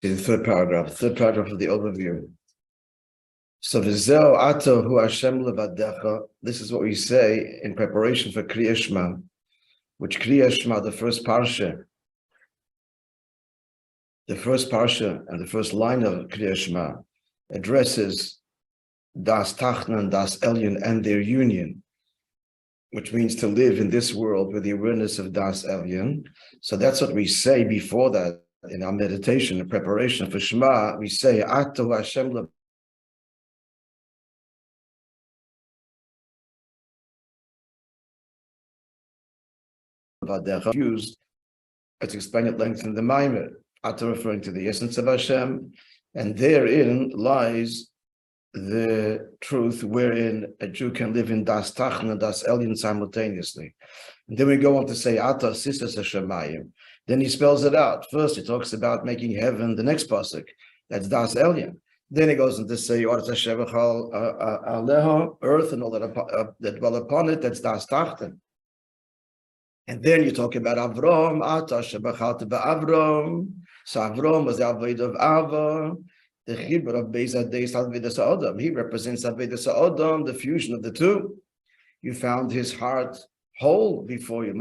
The third paragraph of the overview. So v'zeo ato hu Hashem levadecha. This is what we say in preparation for Kriya Shema, which Kriya Shema, the first parsha and the first line of Kriya Shema addresses Das Tachna and Das Elyon and their union, which means to live in this world with the awareness of Das Elyon. So that's what we say before that in our meditation and preparation for Shema. We say Ato Hashem used, as explained at length in the Maamer, Ato referring to the essence of Hashem, and therein lies the truth wherein a Jew can live in Das Tachna and Das Elyon simultaneously. And then we go on to say Ata Sistas Hashemayim. Then he spells it out. First he talks about making heaven, the next pasuk, that's Das Elyon. Then he goes on to say earth and all that dwell upon it, that's Das Tachna. And then you talk about Avram, Ata Shebachalta Ba'Avram. So Avram was the Avodah of Ava. The Chibur of Beis Hades Avodas Adam. He represents Avodas Adam, the fusion of the two. You found his heart whole before you. And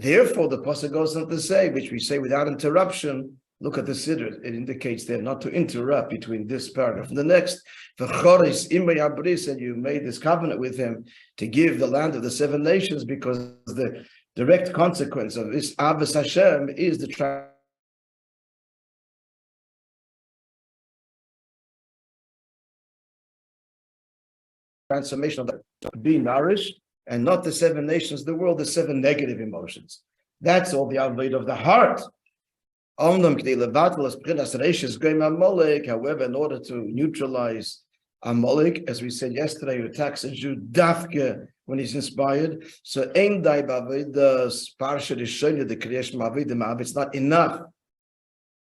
therefore the pasuk goes on to say, which we say without interruption, look at the siddur. It indicates there not to interrupt between this paragraph and the next. And you made this covenant with him to give the land of the seven nations, because the direct consequence of this Avos Hashem is the transformation of being nourished, and not the seven nations of the world, the seven negative emotions. That's all the avodah of the heart. However, in order to neutralize Amalek, as we said yesterday, who attacks a Jew dafke when he's inspired. So ein dai b'avodas parsha rishona the Kriya Shema avodah. It's not enough.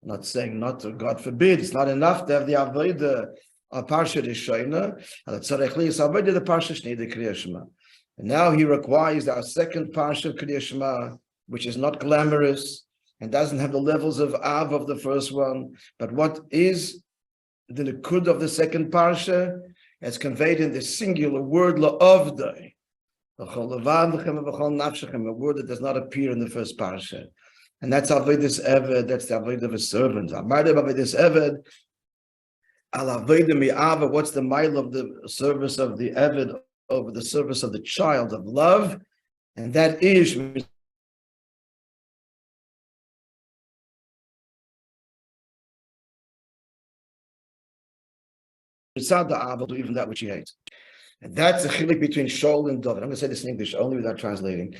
I'm not saying not to, God forbid, it's not enough to have the avodah of parsha rishona. And the parsha shni the Kriya Shema. And now he requires our second parsha of Kriya Shema, which is not glamorous and doesn't have the levels of Av of the first one, but what is the Nikud of the second parsha, as conveyed in the singular word la'avdai, a word that does not appear in the first parsha, and that's Avodas Eved. That's the Avodah of a servant. Avodas Eved, al Avodah mi'ava. What's the mile of the service of the Eved over the service of the child of love, and that is even that which he hates. And that's the chiluk between Shaul and David. I'm going to say this in English only without translating.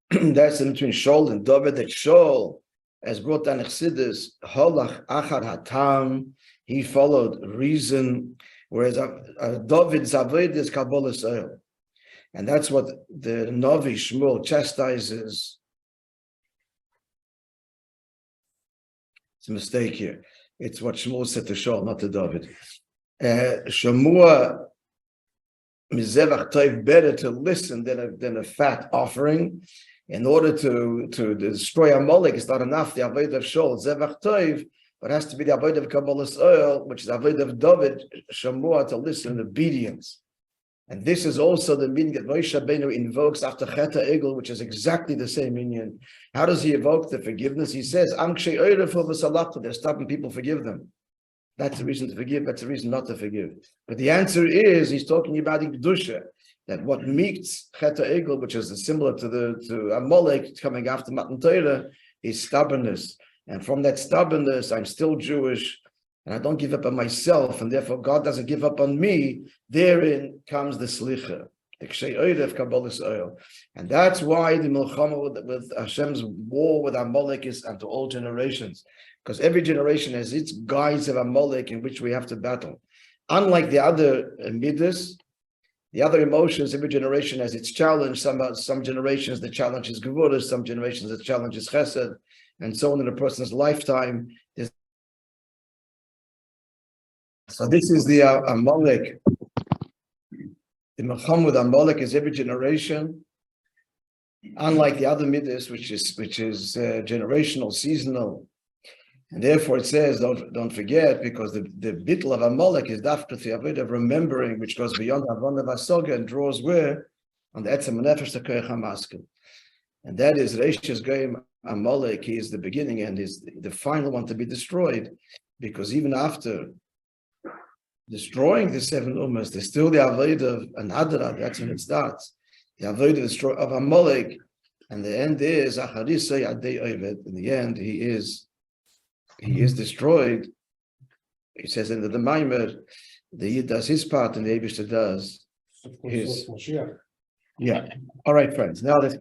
That's between Shaul and David, that Shaul, as brought down in Chassidus, holach achar hatam, he followed reason, whereas David's avodah is kabbalas oil. And that's what the Navi Shmuel chastises. It's a mistake here. It's what Shmuel said to Shaul, not to David. Shamua mizevach toiv, better to listen than a fat offering. In order to destroy Amalek, it's not enough the avodah of Shaul zevach toiv, but it has to be the avodah of kabbalas oil, which is avodah of David. Shamua, to listen in obedience, and this is also the meaning that Moishe Rabbeinu invokes after Chet HaEgel, which is exactly the same meaning. How does he evoke the forgiveness? He says, they're stopping people, forgive them. That's the reason to forgive, that's the reason not to forgive. But the answer is, he's talking about in Kedusha, that what meets Chet HaEgel, which is similar to Amalek coming after Matan Torah, is stubbornness. And from that stubbornness, I'm still Jewish, and I don't give up on myself, and therefore God doesn't give up on me. Therein comes the slicha, the kshay oirev kabbalas oil. And that's why the milchama with Hashem's war with Amalek is unto all generations. Because every generation has its guise of Amalek in which we have to battle. Unlike the other midas, the other emotions, every generation has its challenge. Some generations the challenge is gevurah, some generations the challenge is chesed, and so on in a person's lifetime. So this is the Amalek. The Melcham with Amalek is every generation unlike the other midas, which is generational, seasonal, and therefore it says, don't forget, because the bittul of Amalek is dafka the avodah of remembering, which goes beyond Avon of Asoga and draws where on the etzem nefesh tekoich hamaskel, and that is Reishis Goyim Amalek. He is the beginning and is the final one to be destroyed, because even after destroying the 7 ummas, there's still the avodah of an adra. That's when it starts. The avodah of Amalek, and the end is acharisa yadei oved. In the end, he is destroyed. He says in the Maamer, the Yid does his part, and the Eibishter does his. Yeah. All right, friends. Now let's